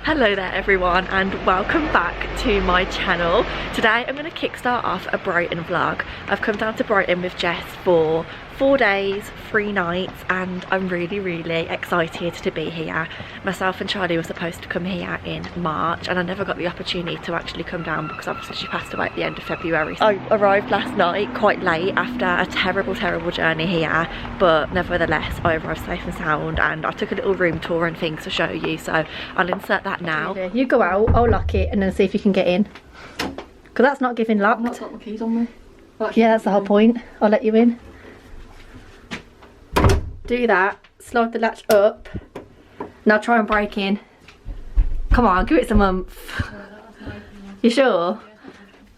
Hello there everyone, and welcome back to my channel. Today I'm going to kickstart off a Brighton vlog. I've come down to Brighton with Jess for 4 days, 3 nights, and I'm really excited to be here. Myself and Charlie were supposed to come here in March and I never got the opportunity to actually come down because obviously she passed away at the end of February. I arrived last night quite late after a terrible journey here, but nevertheless I arrived safe and sound, and I took a little room tour and things to show you, so I'll insert that now. You go out, I'll lock it and then see if you can get in, because that's not giving locked. I've not got my keys on me. Yeah, that's the whole point. I'll let you in. Do that, slide the latch up. Now try and break in. Come on, give it a month. You sure?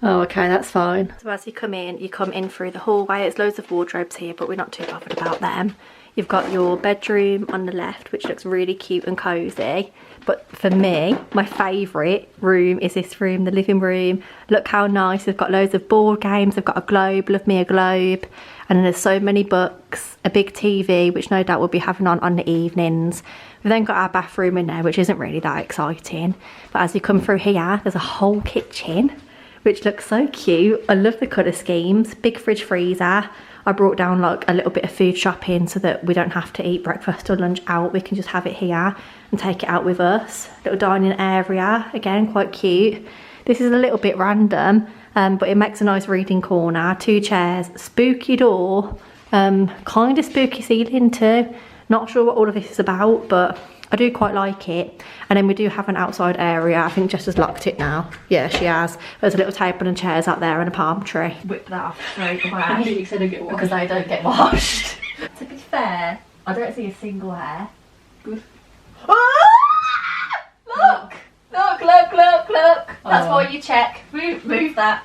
Oh, okay, that's fine. So as you come in through the hallway. There's loads of wardrobes here, but we're not too bothered about them. You've got your bedroom on the left, which looks really cute and cosy. But for me, my favourite room is this room, the living room. Look how nice. They've got loads of board games. They've got a globe, love me a globe. And then there's so many books, a big TV, which no doubt we'll be having on the evenings. We've then got our bathroom in there, which isn't really that exciting. But as you come through here, there's a whole kitchen, which looks so cute. I love the colour schemes. Big fridge freezer. I brought down like a little bit of food shopping so that we don't have to eat breakfast or lunch out. We can just have it here and take it out with us. Little dining area, again, quite cute. This is a little bit random, but it makes a nice reading corner. 2 chairs, spooky door, kind of spooky ceiling too. Not sure what all of this is about, but I do quite like it. And then we do have an outside area. I think Jess has locked it now. Yeah, she has. There's a little table and chairs out there and a palm tree. Whip that off straight away. You said I get washed. Because they don't get washed. To be fair, I don't see a single hair. Good. Look! Look! That's why you check. Move that.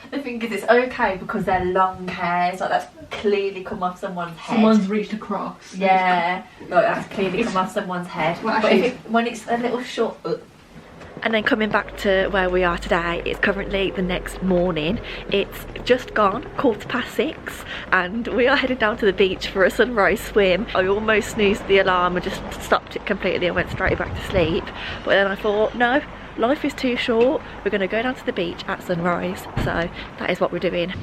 The thing is, it's okay because they're long hairs. Like, that's clearly come off someone's head. Someone's reached across. Yeah, like that's clearly come off someone's head. Well, but when it's a little short. And then coming back to where we are today, it's currently the next morning. It's just gone 6:15 and we are heading down to the beach for a sunrise swim. I almost snoozed the alarm and just stopped it completely and went straight back to sleep. But then I thought, no, life is too short. We're going to go down to the beach at sunrise. So that is what we're doing.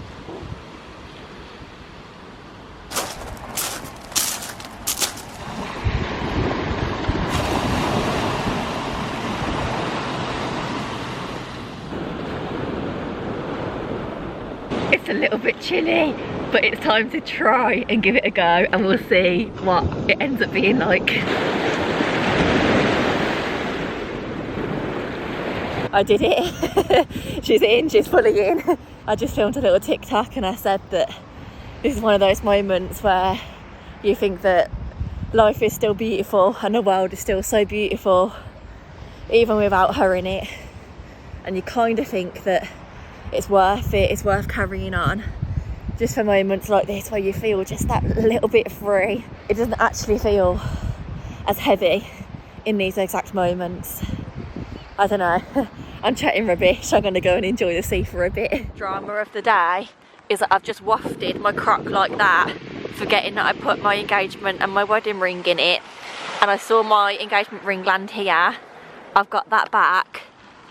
It's a little bit chilly, but it's time to try and give it a go, and we'll see what it ends up being like. I did it. She's in, she's fully in. I just filmed a little TikTok and I said that this is one of those moments where you think that life is still beautiful and the world is still so beautiful even without her in it, and you kind of think that it's worth it, it's worth carrying on just for moments like this where you feel just that little bit free. It doesn't actually feel as heavy in these exact moments. I don't know. I'm chatting rubbish. I'm going to go and enjoy the sea for a bit. Drama of the day is that I've just wafted my crock like that, forgetting that I put my engagement and my wedding ring in it, and I saw my engagement ring land here. I've got that back,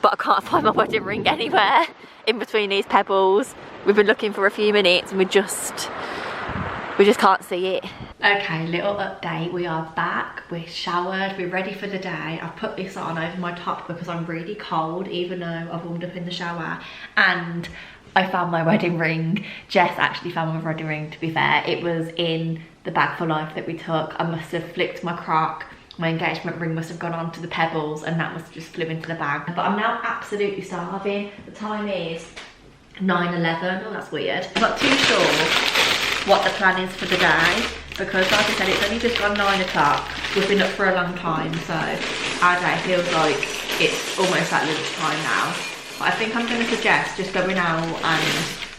but I can't find my wedding ring anywhere in between these pebbles. We've been looking for a few minutes and we just can't see it. Okay, little update. We are back, we're showered, we're ready for the day. I've put this on over my top because I'm really cold, even though I've warmed up in the shower. And I found my wedding ring. Jess actually found my wedding ring, to be fair. It was in the bag for life that we took. I must have flicked my crock. My engagement ring must have gone onto the pebbles and that must have just flew into the bag. But I'm now absolutely starving. The time is 9:11. Oh, that's weird. I'm not too sure what the plan is for the day because, like I said, it's only just gone 9 o'clock. We've been up for a long time, so our day feels like it's almost at lunchtime now. But I think I'm going to suggest just going out and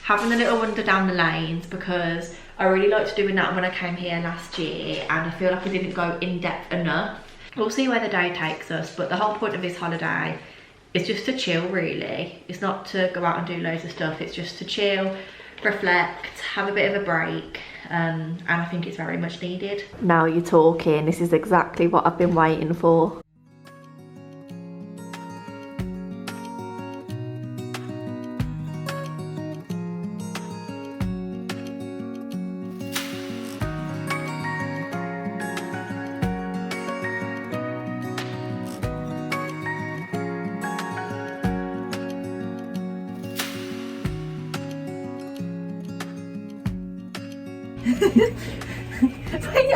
having a little wander down the lanes, because I really liked doing that when I came here last year and I feel like I didn't go in depth enough. We'll see where the day takes us, but the whole point of this holiday is just to chill, really. It's not to go out and do loads of stuff, it's just to chill, reflect, have a bit of a break, and I think it's very much needed. Now you're talking, this is exactly what I've been waiting for.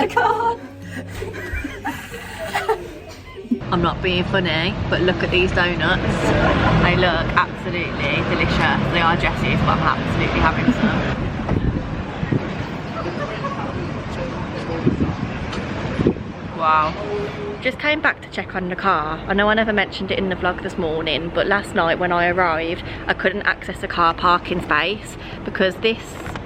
I can't. I'm not being funny, but look at these donuts. They look absolutely delicious. They are Jessie's, but I'm absolutely having some. Wow. Just came back to check on the car. I know I never mentioned it in the vlog this morning, but last night when I arrived, I couldn't access a car parking space because this,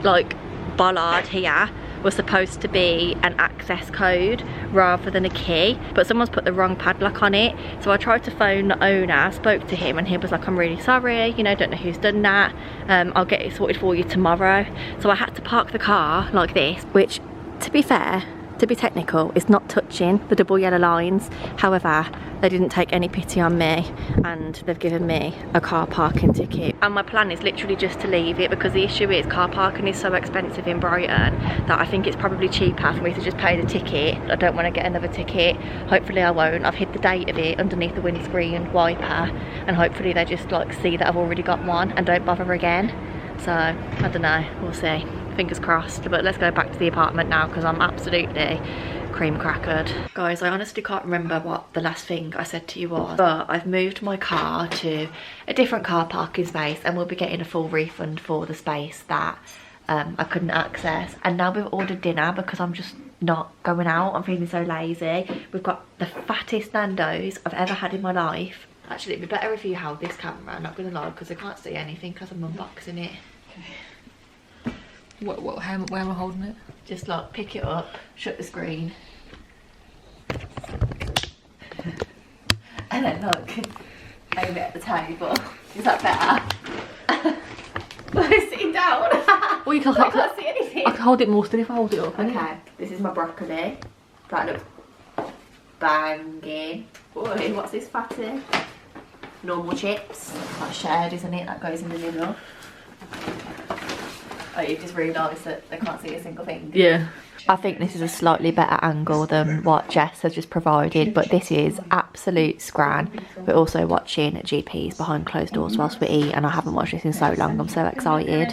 like, bollard here was supposed to be an access code rather than a key, but someone's put the wrong padlock on it. So I tried to phone the owner, spoke to him, and he was like, I'm really sorry, you know, don't know who's done that, I'll get it sorted for you tomorrow. So I had to park the car like this, which, to be fair, to be technical, it's not touching the double yellow lines. However, they didn't take any pity on me and they've given me a car parking ticket. And my plan is literally just to leave it, because the issue is car parking is so expensive in Brighton that I think it's probably cheaper for me to just pay the ticket. I don't want to get another ticket. Hopefully I won't. I've hid the date of it underneath the windscreen wiper, and hopefully they just like see that I've already got one and don't bother again. So I don't know, we'll see. Fingers crossed. But let's go back to the apartment now because I'm absolutely cream crackered. Guys, I honestly can't remember what the last thing I said to you was, but I've moved my car to a different car parking space and we'll be getting a full refund for the space that I couldn't access. And now we've ordered dinner because I'm just not going out. I'm feeling so lazy. We've got the fattest Nando's I've ever had in my life. Actually, it'd be better if you held this camera, I'm not gonna lie, because I can't see anything because I'm unboxing it. Where am I holding it? Just like pick it up, shut the screen, and then look, aim it at the table. Is that better? I'm sitting down. Well, you can't, I can't see anything. I can hold it more still if I hold it up. Okay, this is my broccoli. That looks banging. Boy, what's this fatty? Normal chips. That's shared, isn't it? That goes in the middle. Oh, you just realised that they can't see a single thing. Yeah. I think this is a slightly better angle than what Jess has just provided, but this is absolute scran. We're also watching GPs behind closed doors whilst we eat, and I haven't watched this in so long. I'm so excited.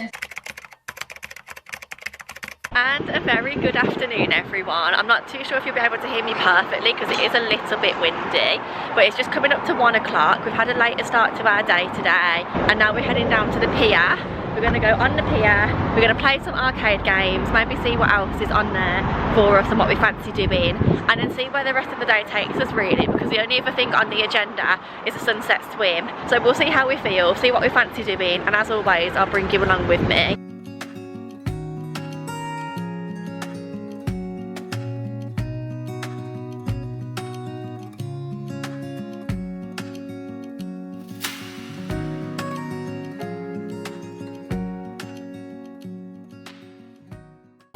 And a very good afternoon, everyone. I'm not too sure if you'll be able to hear me perfectly because it is a little bit windy, but it's just coming up to 1 o'clock. We've had a later start to our day today, and now we're heading down to the pier. We're going to go on the pier, we're going to play some arcade games, maybe see what else is on there for us and what we fancy doing, and then see where the rest of the day takes us, really, because the only other thing on the agenda is a sunset swim. So we'll see how we feel, see what we fancy doing, and as always, I'll bring you along with me.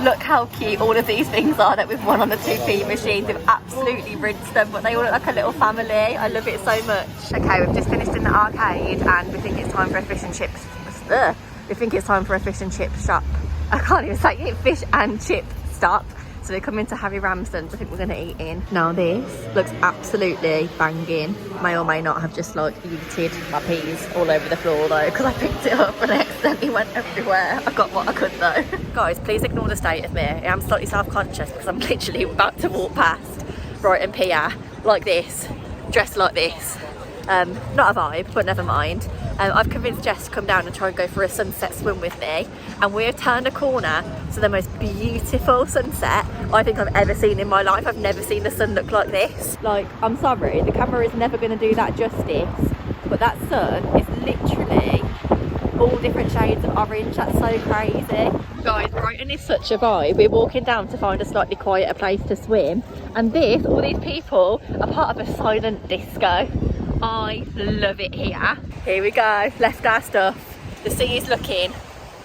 Look how cute all of these things are that we've won on the 2p machines. We've absolutely rinsed them, but they all look like a little family. I love it so much. Okay, we've just finished in the arcade and we think it's time for a fish and chips. We think it's time for a fish and chip shop. I can't even say it, fish and chip stop. So we're coming to Harry Ramsden's. I think we're going to eat in. Now this looks absolutely banging. May or may not have just like yeeted my peas all over the floor though, because I picked it up and I accidentally went everywhere. I got what I could though. Guys, please ignore the state of me. I am slightly self-conscious because I'm literally about to walk past Brighton Pier like this, dressed like this. Not a vibe, but never mind. I've convinced Jess to come down and try and go for a sunset swim with me, and we've turned a corner to the most beautiful sunset I think I've ever seen in my life. I've never seen the sun look like this. Like, I'm sorry, the camera is never going to do that justice, but that sun is literally all different shades of orange. That's so crazy. Guys, Brighton is such a vibe. We're walking down to find a slightly quieter place to swim, and all these people are part of a silent disco. I love it here. Here we go, left our stuff. The sea is looking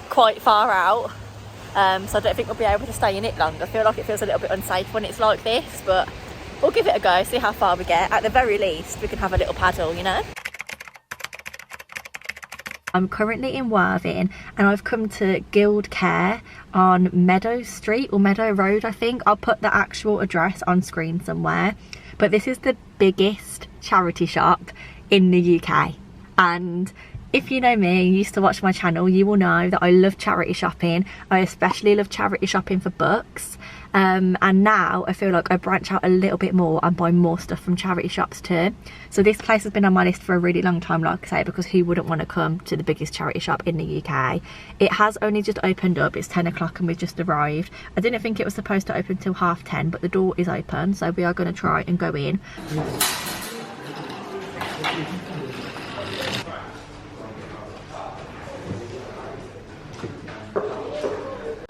quite far out, so I don't think we'll be able to stay in it long. I feel like it feels a little bit unsafe when it's like this, but we'll give it a go, see how far we get. At the very least, we can have a little paddle, you know? I'm currently in Worthing and I've come to Guild Care on Meadow Street or Meadow Road, I think. I'll put the actual address on screen somewhere. But this is the biggest charity shop in the UK. And if you know me, you used to watch my channel, you will know that I love charity shopping. I especially love charity shopping for books. And now I feel like I branch out a little bit more and buy more stuff from charity shops too. So this place has been on my list for a really long time, like I say, because who wouldn't want to come to the biggest charity shop in the UK? It has only just opened up. It's 10 o'clock and we've just arrived. I didn't think it was supposed to open till 10:30, but the door is open, so we are going to try and go in.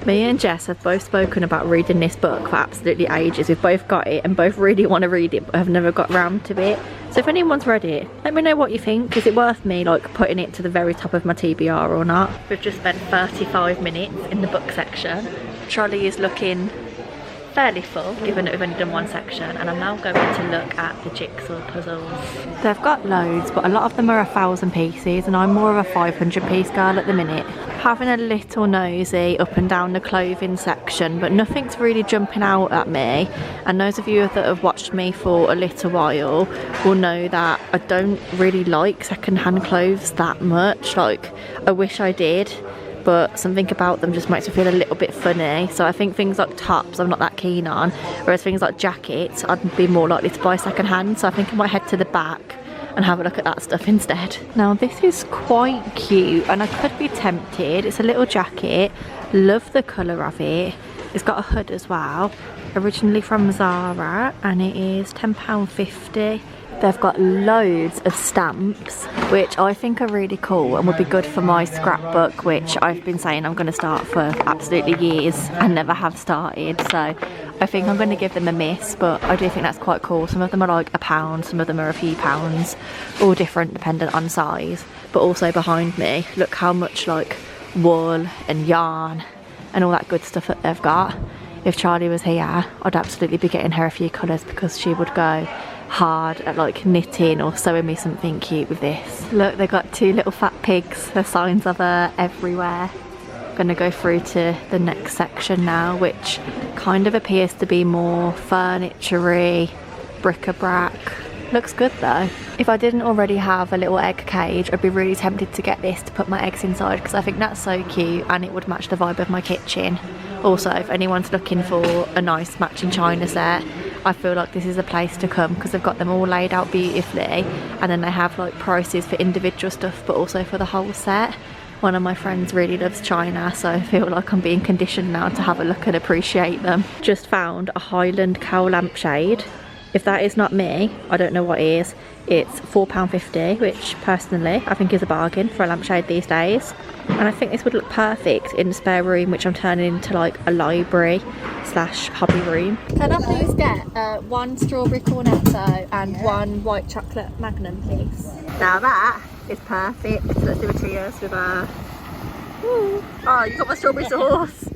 Me and Jess have both spoken about reading this book for absolutely ages. We've both got it and both really want to read it, but have never got round to it. So if anyone's read it, let me know what you think. Is it worth me like putting it to the very top of my TBR or not? We've just spent 35 minutes in the book section. Charlie is looking fairly full, given that we've only done one section, and I'm now going to look at the jigsaw puzzles. They've got loads, but a lot of them are 1,000 pieces, and I'm more of a 500 piece girl at the minute. Having a little nosy up and down the clothing section, but nothing's really jumping out at me. And those of you that have watched me for a little while will know that I don't really like second-hand clothes that much. Like, I wish I did, but something about them just makes me feel a little bit funny. So I think things like tops I'm not that keen on, whereas things like jackets I'd be more likely to buy second hand. So I think I might head to the back and have a look at that stuff instead. Now this is quite cute and I could be tempted. It's a little jacket, love the colour of it. It's got a hood as well, originally from Zara, and it is £10.50. They've got loads of stamps, which I think are really cool and would be good for my scrapbook, which I've been saying I'm going to start for absolutely years and never have started. So I think I'm going to give them a miss, but I do think that's quite cool. Some of them are like £1, some of them are a few pounds, all different dependent on size. But also behind me, look how much like wool and yarn and all that good stuff that they've got. If Charlie was here, I'd absolutely be getting her a few colours because she would go hard at like knitting or sewing me something cute with this. Look, they've got two little fat pigs. There's signs of her everywhere. Gonna go through to the next section now, which kind of appears to be more furniture-y, bric-a-brac. Looks good though. If I didn't already have a little egg cage, I'd be really tempted to get this to put my eggs inside because I think that's so cute and it would match the vibe of my kitchen. Also, if anyone's looking for a nice matching china set, I feel like this is a place to come because they've got them all laid out beautifully, and then they have like prices for individual stuff but also for the whole set. One of my friends really loves china, so I feel like I'm being conditioned now to have a look and appreciate them. Just found a Highland cow lampshade. If that is not me, I don't know what is. It's £4.50, which personally I think is a bargain for a lampshade these days. And I think this would look perfect in the spare room, which I'm turning into like a library slash hobby room. Can I please get one strawberry cornetto and one white chocolate magnum, please? Now that is perfect. Let's do a cheers with a... Oh, you got my strawberry sauce.